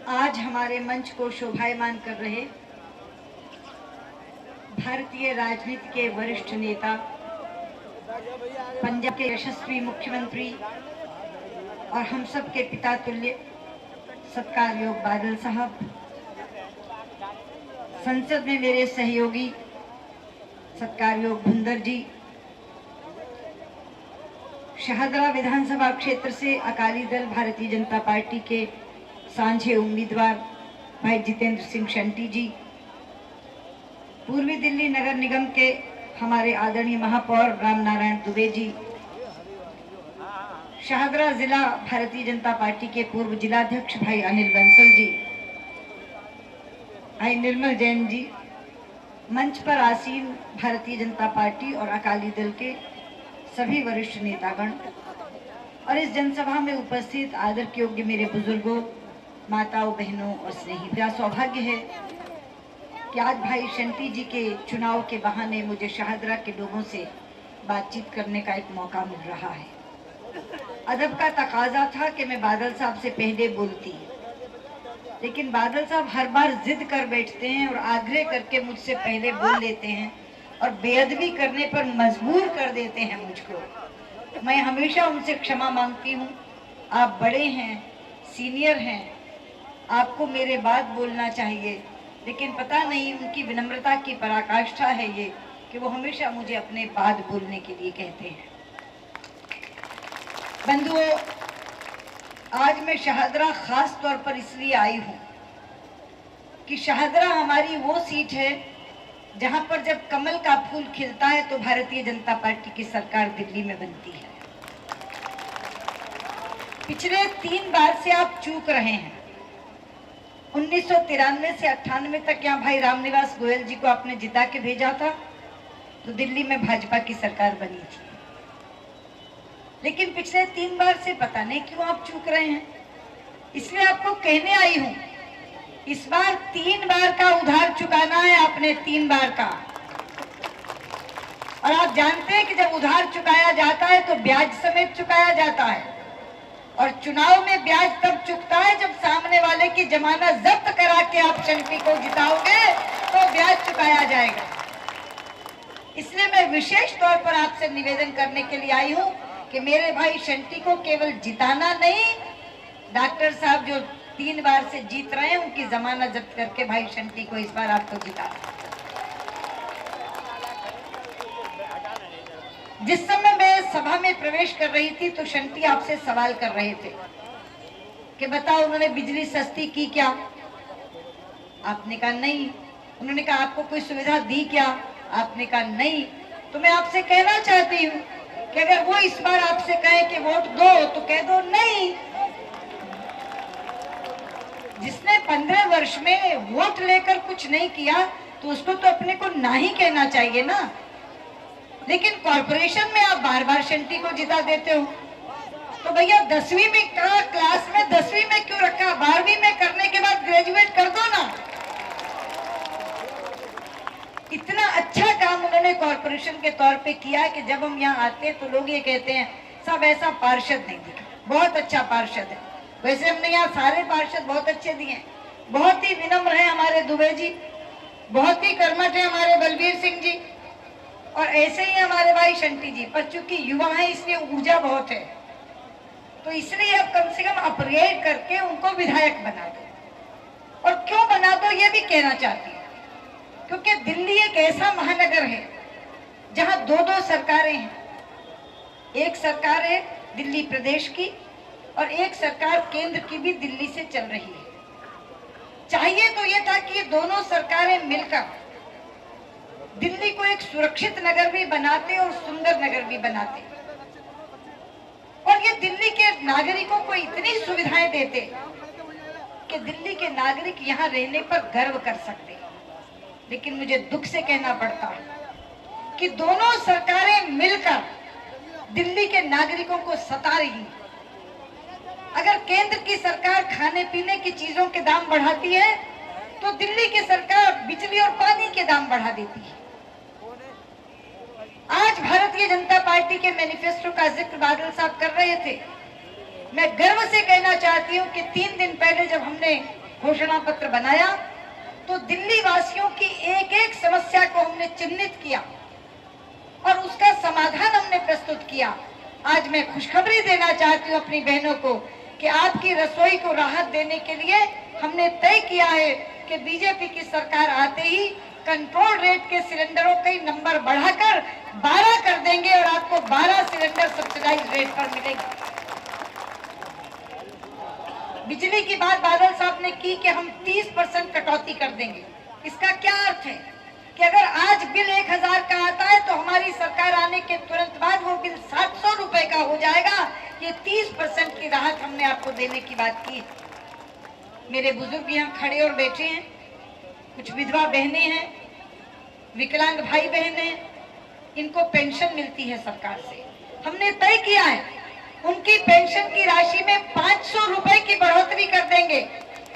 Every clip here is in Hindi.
आज हमारे मंच को शोभायमान कर रहे भारतीय राजनीति के वरिष्ठ नेता, पंजाब के यशस्वी मुख्यमंत्री और हम सब के पिता तुल्य सत्कार योग बादल साहब, संसद में मेरे सहयोगी सत्कार योग भुंदर जी, शाहदरा विधानसभा क्षेत्र से अकाली दल भारतीय जनता पार्टी के सांझे उम्मीदवार भाई जितेंद्र सिंह शंटी जी, पूर्वी दिल्ली नगर निगम के हमारे आदरणीय महापौर राम नारायण दुबे जी, शाहदरा जिला भारतीय जनता पार्टी के पूर्व जिलाध्यक्ष भाई अनिल बंसल जी, भाई निर्मल जैन जी, मंच पर आसीन भारतीय जनता पार्टी और अकाली दल के सभी वरिष्ठ नेतागण और इस जनसभा में उपस्थित आदर के योग्य मेरे बुजुर्गों, माताओं, बहनों और स्नेही, मेरा सौभाग्य है कि आज भाई शंटी जी के चुनाव के बहाने मुझे शाहदरा के लोगों से बातचीत करने का एक मौका मिल रहा है। अदब का तकाजा था कि मैं बादल साहब से पहले बोलती, लेकिन बादल साहब हर बार जिद कर बैठते हैं और आग्रह करके मुझसे पहले बोल लेते हैं और बेअदबी करने पर मजबूर कर देते हैं मुझको। मैं हमेशा उनसे क्षमा मांगती हूँ। आप बड़े हैं, सीनियर हैं, आपको मेरे बाद बोलना चाहिए, लेकिन पता नहीं उनकी विनम्रता की पराकाष्ठा है ये कि वो हमेशा मुझे अपने बाद बोलने के लिए कहते हैं। बंधुओं, आज मैं शाहदरा खास तौर पर इसलिए आई हूँ कि शाहदरा हमारी वो सीट है जहां पर जब कमल का फूल खिलता है तो भारतीय जनता पार्टी की सरकार दिल्ली में बनती है। पिछले 3 बार से आप चूक रहे हैं। 1993 से 98 तक यहाँ भाई रामनिवास गोयल जी को आपने जिता के भेजा था तो दिल्ली में भाजपा की सरकार बनी थी, लेकिन पिछले 3 बार से पता नहीं क्यों आप चूक रहे हैं। इसलिए आपको कहने आई हूं, इस बार 3 बार का उधार चुकाना है आपने, 3 बार का। और आप जानते हैं कि जब उधार चुकाया जाता है तो ब्याज समेत चुकाया जाता है, और चुनाव में ब्याज तब चुकता है जब सामने वाले की जमानत जब्त करा के आप शंटी को जिताओगे तो ब्याज चुकाया जाएगा। इसलिए मैं विशेष तौर पर आपसे निवेदन करने के लिए आई हूं कि मेरे भाई शंटी को केवल जिताना नहीं, डॉक्टर साहब जो 3 बार से जीत रहे हैं उनकी जमानत जब्त करके भाई शंटी को इस बार आपको जिता। जिस समय मैं सभा में प्रवेश कर रही थी तो शंटी आपसे सवाल कर रहे थे कि बताओ उन्होंने बिजली सस्ती की क्या? आपने कहा नहीं। उन्होंने कहा आपको कोई सुविधा दी क्या? आपने कहा नहीं। तो मैं आपसे कहना चाहती हूँ कि अगर वो इस बार आपसे कहे कि वोट दो तो कह दो नहीं। जिसने 15 वर्ष में वोट लेकर कुछ नहीं किया तो उसको तो अपने को ना ही कहना चाहिए ना। लेकिन कॉर्पोरेशन में आप बार बार शंटी को जिता देते हो, तो भैया 10वीं में का क्लास में 10वीं में क्यों रखा? 12वीं में करने के बाद ग्रेजुएट कर दो ना। इतना अच्छा काम उन्होंने कॉर्पोरेशन के तौर पे किया कि जब हम यहाँ आते हैं तो लोग ये कहते हैं सब ऐसा पार्षद नहीं दिखा, बहुत अच्छा पार्षद है। वैसे हमने यहाँ सारे पार्षद बहुत अच्छे दिए, बहुत ही विनम्र है हमारे दुबे जी, बहुत ही कर्मठ है हमारे बलबीर सिंह जी, और ऐसे ही हमारे भाई शंटी जी। पर चूंकि युवा है इसलिए ऊर्जा बहुत है, तो इसलिए अब कम से कम अपग्रेड करके उनको विधायक बना दो। और क्यों बना दो ये भी कहना चाहती हूँ, क्योंकि दिल्ली एक ऐसा महानगर है जहां 2-2 सरकारें हैं। एक सरकार है दिल्ली प्रदेश की और एक सरकार केंद्र की भी दिल्ली से चल रही है। चाहिए तो ये था कि ये दोनों सरकारें मिलकर दिल्ली को एक सुरक्षित नगर भी बनाते और सुंदर नगर भी बनाते, और ये दिल्ली के नागरिकों को इतनी सुविधाएं देते कि दिल्ली के नागरिक यहाँ रहने पर गर्व कर सकते। लेकिन मुझे दुख से कहना पड़ता है कि दोनों सरकारें मिलकर दिल्ली के नागरिकों को सता रही हैं। अगर केंद्र की सरकार खाने पीने की चीजों के दाम बढ़ाती है तो दिल्ली की सरकार बिजली और पानी के दाम बढ़ा देती है। आज भारतीय जनता पार्टी के मैनिफेस्टो का जिक्र बादल साहब कर रहे थे। मैं गर्व से कहना चाहती हूँ कि 3 दिन पहले जब हमने घोषणा पत्र बनाया तो दिल्ली वासियों की एक एक समस्या को हमने चिन्हित किया और उसका समाधान हमने प्रस्तुत किया। आज मैं खुशखबरी देना चाहती हूँ अपनी बहनों को कि आपकी रसोई को राहत देने के लिए हमने तय किया है कि बीजेपी की सरकार आते ही कंट्रोल रेट के सिलेंडरों के नंबर बढ़ाकर 12 कर देंगे और आपको 12 सिलेंडर सब्सिडाइज रेट पर मिलेंगे। बिजली की बात बादल साहब ने की कि हम 30% कटौती कर देंगे। इसका क्या अर्थ है कि अगर आज बिल 1000 का आता है तो हमारी सरकार आने के तुरंत बाद वो बिल 700 रुपए का हो जाएगा। ये 30% की राहत हमने आपको देने की बात की। मेरे बुजुर्ग यहाँ खड़े और बैठे हैं, कुछ विधवा बहनें हैं, विकलांग भाई बहन हैं, इनको पेंशन मिलती है सरकार से। हमने तय किया है उनकी पेंशन की राशि में 500 रुपए की बढ़ोतरी कर देंगे।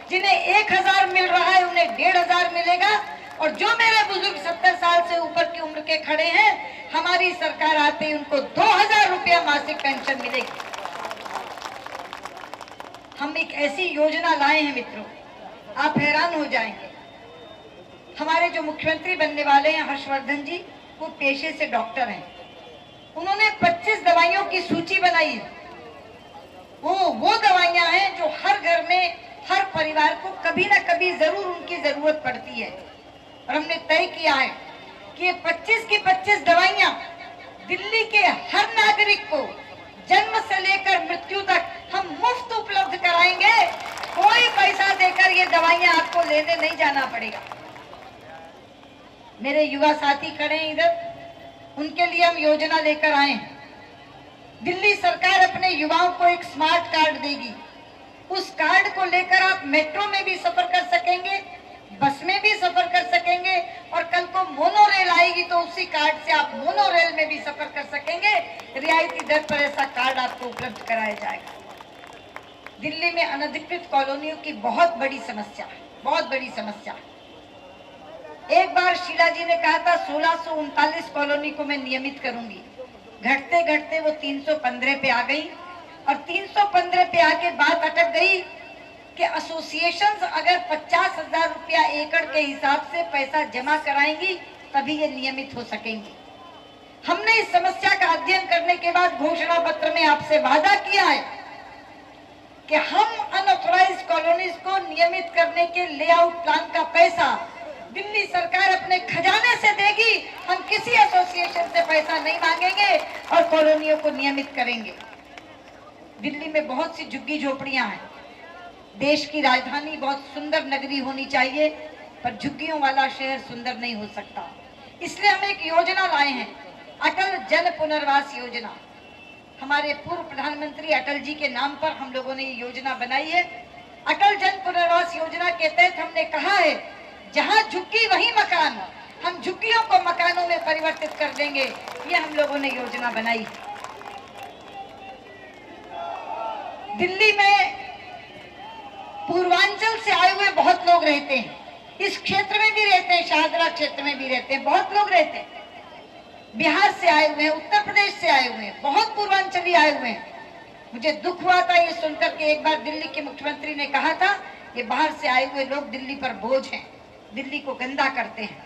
जिन्हें 1000 मिल रहा है उन्हें 1500 मिलेगा और जो मेरे बुजुर्ग 70 साल से ऊपर की उम्र के खड़े हैं, हमारी सरकार आते ही उनको 2000 रुपया मासिक पेंशन मिलेगी। हम एक ऐसी योजना लाए हैं मित्रों, आप हैरान हो जाएंगे। हमारे जो मुख्यमंत्री बनने वाले हैं हर्षवर्धन जी, वो पेशे से डॉक्टर हैं। उन्होंने 25 दवाइयों की सूची बनाई है। वो दवाइयां हैं जो हर घर में हर परिवार को कभी ना कभी जरूर उनकी जरूरत पड़ती है और हमने तय किया है कि ये 25 की 25 दवाइयां दिल्ली के हर नागरिक को जन्म से लेकर मृत्यु तक हम मुफ्त उपलब्ध कराएंगे। कोई पैसा देकर ये दवाइयां आपको लेने नहीं जाना पड़ेगा। मेरे युवा साथी खड़े हैं इधर, उनके लिए हम योजना लेकर आए हैं। दिल्ली सरकार अपने युवाओं को एक स्मार्ट कार्ड देगी। उस कार्ड को लेकर आप मेट्रो में भी सफर कर सकेंगे, बस में भी सफर कर सकेंगे और कल को मोनो रेल आएगी तो उसी कार्ड से आप मोनो रेल में भी सफर कर सकेंगे। रियायती दर पर ऐसा कार्ड आपको उपलब्ध कराया जाएगा। दिल्ली में अनधिकृत कॉलोनियों की बहुत बड़ी समस्या है, बहुत बड़ी समस्या। एक बार शीला जी ने कहा था 1639 कॉलोनी को मैं नियमित करूंगी। घटते घटते वो 315 पे आ गई और 315 पे आके बात अटक गई कि एसोसिएशंस अगर 50,000 रुपया एकड़ के हिसाब से पैसा जमा कराएंगी तभी ये नियमित हो सकेंगी। हमने इस समस्या का अध्ययन करने के बाद घोषणा पत्र में आपसे वादा किया है कि हम अनऑथराइज्ड कॉलोनीज को नियमित करने के लेआउट प्लान का पैसा दिल्ली सरकार अपने खजाने से देगी। हम किसी एसोसिएशन से पैसा नहीं मांगेंगे और कॉलोनियों को नियमित करेंगे। दिल्ली में बहुत सी झुग्गी झोपड़ियां हैं। देश की राजधानी बहुत सुंदर नगरी होनी चाहिए, पर झुग्गियों वाला शहर सुंदर नहीं हो सकता। इसलिए हम एक योजना लाए हैं, अटल जन पुनर्वास योजना। हमारे पूर्व प्रधानमंत्री अटल जी के नाम पर हम लोगों ने ये योजना बनाई है। अटल जन पुनर्वास योजना के तहत हमने कहा है जहां झुग्गी वहीं मकान, हम झुग्गियों को मकानों में परिवर्तित कर देंगे। ये हम लोगों ने योजना बनाई है। दिल्ली में पूर्वांचल से आए हुए बहुत लोग रहते हैं, इस क्षेत्र में भी रहते हैं, शाहदरा क्षेत्र में भी रहते हैं, बहुत लोग रहते हैं। बिहार से आए हुए हैं, उत्तर प्रदेश से आए हुए हैं, बहुत पूर्वांचली आए हुए हैं। मुझे दुख हुआ था ये सुनकर के एक बार दिल्ली के मुख्यमंत्री ने कहा था ये बाहर से आए हुए लोग दिल्ली पर बोझ हैं, दिल्ली को गंदा करते हैं।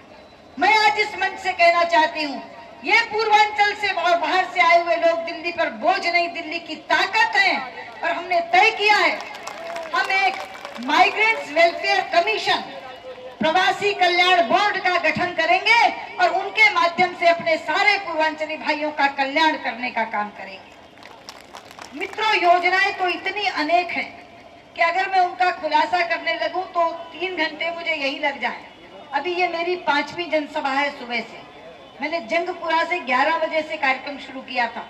मैं आज इस मंच से कहना चाहती हूँ ये पूर्वांचल से और बाहर से आए हुए लोग दिल्ली पर बोझ नहीं, दिल्ली की ताकत है। और हमने तय किया है हम एक माइग्रेंट्स वेलफेयर कमीशन, प्रवासी कल्याण बोर्ड का गठन करेंगे और उनके माध्यम से अपने सारे पूर्वांचली भाइयों का कल्याण करने का काम करेंगे। मित्रों, योजनाएं तो इतनी अनेक हैं कि अगर मैं उनका खुलासा करने लगूं तो 3 घंटे मुझे यही लग जाए। अभी ये मेरी 5वीं जनसभा है सुबह से। मैंने जंगपुरा से 11 बजे से कार्यक्रम शुरू किया था।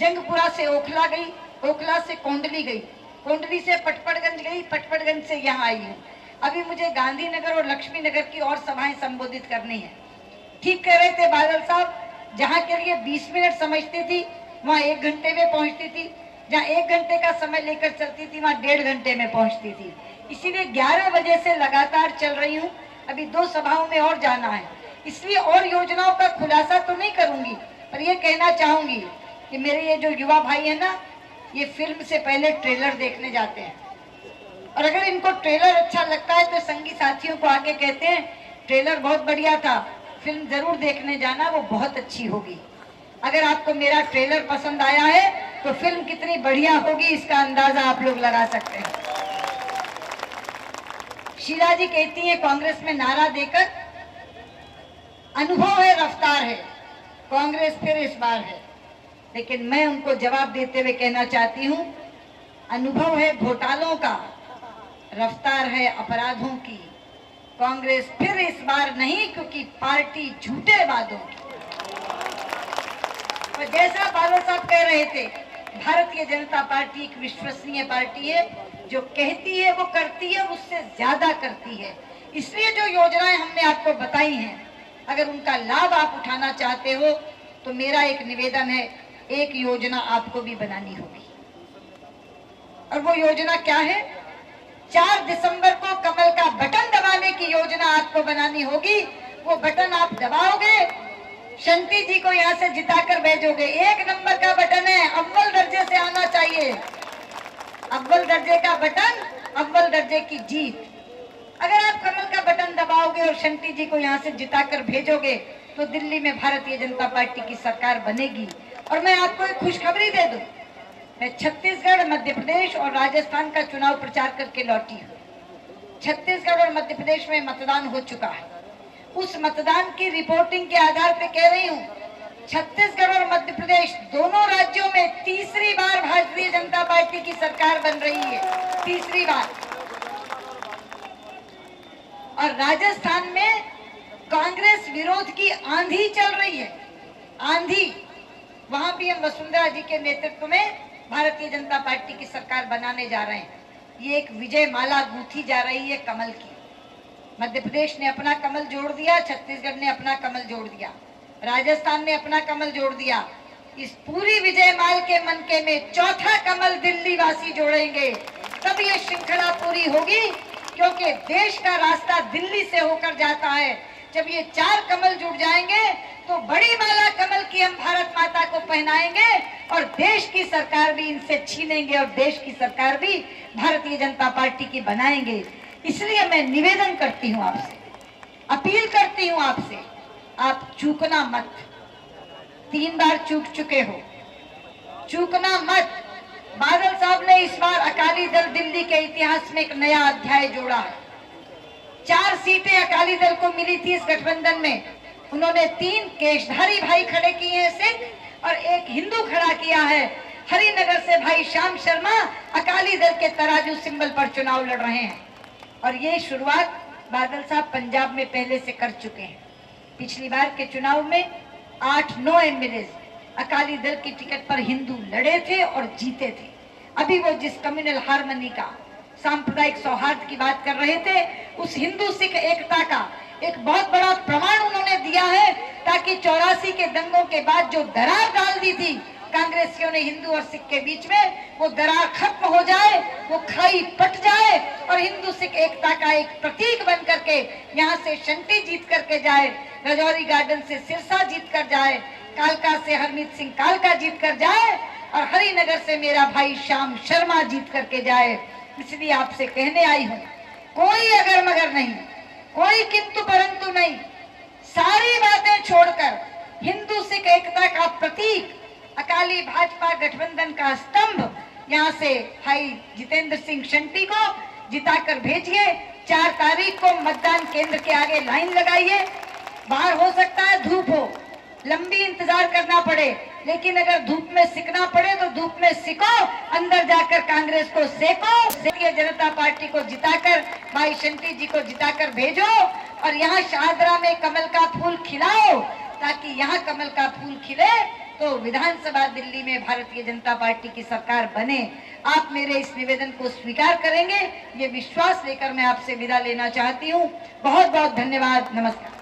जंगपुरा से ओखला गई, ओखला से कोंडली गई, कोंडली से पटपड़गंज गई, पटपड़गंज से यहाँ आई हूँ। अभी मुझे गांधीनगर और लक्ष्मी नगर की और सभाएं संबोधित करनी है। ठीक कह रहे थे बादल साहब, जहाँ के लिए 20 मिनट समझती थी वहाँ 1 घंटे में पहुँचती थी, जहाँ 1 घंटे का समय लेकर चलती थी वहाँ 1.5 घंटे में पहुँचती थी। इसीलिए 11 बजे से लगातार चल रही हूँ। अभी 2 सभाओं में और जाना है, इसलिए और योजनाओं का खुलासा तो नहीं करूंगी, पर ये कहना चाहूंगी कि मेरे ये जो युवा भाई है ना, ये फिल्म से पहले ट्रेलर देखने जाते हैं। और अगर इनको ट्रेलर अच्छा लगता है तो संगी साथियों को आके कहते हैं ट्रेलर बहुत बढ़िया था, फिल्म जरूर देखने जाना, वो बहुत अच्छी होगी। अगर आपको मेरा ट्रेलर पसंद आया है तो फिल्म कितनी बढ़िया होगी इसका अंदाजा आप लोग लगा सकते हैं। शीला जी कहती हैं कांग्रेस में नारा देकर, अनुभव है रफ्तार है, कांग्रेस फिर इस बार है। लेकिन मैं उनको जवाब देते हुए कहना चाहती हूं, अनुभव है घोटालों का, रफ्तार है अपराधों की, कांग्रेस फिर इस बार नहीं, क्योंकि पार्टी झूठे वादों की। और जैसा बादल साहब कह रहे थे, भारतीय जनता पार्टी एक विश्वसनीय पार्टी है, जो कहती है वो करती है, उससे ज्यादा करती है। इसलिए जो योजनाएं हमने आपको बताई हैं, अगर उनका लाभ आप उठाना चाहते हो तो मेरा एक निवेदन है, एक योजना आपको भी बनानी होगी। और वो योजना क्या है? 4 दिसंबर को कमल का बटन दबाने की योजना आपको बनानी होगी। वो बटन आप दबाओगे, शंटी जी को यहाँ से जिताकर भेजोगे। 1 नंबर का बटन है, अव्वल दर्जे से आना चाहिए। अव्वल दर्जे का बटन, अव्वल दर्जे की जीत। अगर आप कमल का बटन दबाओगे और शंटी जी को यहाँ से जिताकर भेजोगे तो दिल्ली में भारतीय जनता पार्टी की सरकार बनेगी। और मैं आपको एक खुशखबरी दे दूं, मैं छत्तीसगढ़, मध्य प्रदेश और राजस्थान का चुनाव प्रचार करके लौटी हूँ। छत्तीसगढ़ और मध्य प्रदेश में मतदान हो चुका है। उस मतदान की रिपोर्टिंग के आधार पर कह रही हूँ, छत्तीसगढ़ और मध्य प्रदेश दोनों राज्यों में तीसरी बार भारतीय जनता पार्टी की सरकार बन रही है, तीसरी बार। और राजस्थान में कांग्रेस विरोध की आंधी चल रही है, आंधी। वहां भी हम वसुंधरा जी के नेतृत्व में भारतीय जनता पार्टी की सरकार बनाने जा रहे हैं। ये एक विजय माला गूंथी जा रही है कमल की। मध्य प्रदेश ने अपना कमल जोड़ दिया, छत्तीसगढ़ ने अपना कमल जोड़ दिया, राजस्थान ने अपना कमल जोड़ दिया। इस पूरी विजय माल के मनके में चौथा कमल दिल्ली वासी जोड़ेंगे, तब ये श्रृंखला पूरी होगी। क्योंकि देश का रास्ता दिल्ली से होकर जाता है। जब ये 4 कमल जुड़ जाएंगे तो बड़ी माला कमल की हम भारत माता को पहनाएंगे और देश की सरकार भी इनसे छीनेंगे और देश की सरकार भी भारतीय जनता पार्टी की बनाएंगे। इसलिए मैं निवेदन करती हूँ आपसे, अपील करती हूँ आपसे, आप चूकना मत। 3 बार चूक चुके हो, चूकना मत। बादल साहब ने इस बार अकाली दल दिल्ली के इतिहास में एक नया अध्याय जोड़ा है। 4 सीटें अकाली दल को मिली थी इस गठबंधन में। उन्होंने 3 केशधारी भाई खड़े किए हैं सिख और 1 हिंदू खड़ा किया है। हरिनगर से भाई श्याम शर्मा अकाली दल के तराजू सिंबल पर चुनाव लड़ रहे हैं। और ये शुरुआत बादल साहब पंजाब में पहले से कर चुके हैं। पिछली बार के चुनाव में 8-9 एमएलए अकाली दल की टिकट पर हिंदू लड़े थे और जीते थे। अभी वो जिस कम्युनल हार्मनी का, सांप्रदायिक सौहार्द की बात कर रहे थे, उस हिंदू सिख एकता का एक बहुत बड़ा प्रमाण उन्होंने दिया है, ताकि 84 के दंगों के बाद जो दरार डाल दी थी कांग्रेसियों ने हिंदू और सिख के बीच में, वो दरार खत्म हो जाए, वो खाई पट जाए और हिंदू सिख एकता का एक प्रतीक बन करके यहाँ से शंटी जीत करके जाए, राजौरी गार्डन से सिरसा जीत कर जाए, कालका से हरमीत सिंह कालका जीत कर जाए और हरिनगर से मेरा भाई श्याम शर्मा जीत करके जाए। इसलिए आपसे कहने आई हूँ, कोई अगर मगर नहीं, कोई किंतु परंतु नहीं, सारी बातें छोड़कर हिंदू सिख एकता का प्रतीक, अकाली भाजपा गठबंधन का स्तंभ, यहाँ से भाई जितेंद्र सिंह शंटी को जिताकर भेजिए। 4 तारीख को मतदान केंद्र के आगे लाइन लगाइए। बाहर हो सकता है धूप हो, लंबी इंतजार करना पड़े, लेकिन अगर धूप में सिकना पड़े तो धूप में सिको, अंदर जाकर कांग्रेस को सेको। भारतीय जनता पार्टी को जिताकर, भाई शंटी जी को जिताकर भेजो और यहाँ शाहदरा में कमल का फूल खिलाओ, ताकि यहाँ कमल का फूल खिले तो विधानसभा दिल्ली में भारतीय जनता पार्टी की सरकार बने। आप मेरे इस निवेदन को स्वीकार करेंगे, ये विश्वास लेकर मैं आपसे विदा लेना चाहती हूँ। बहुत बहुत धन्यवाद, नमस्कार।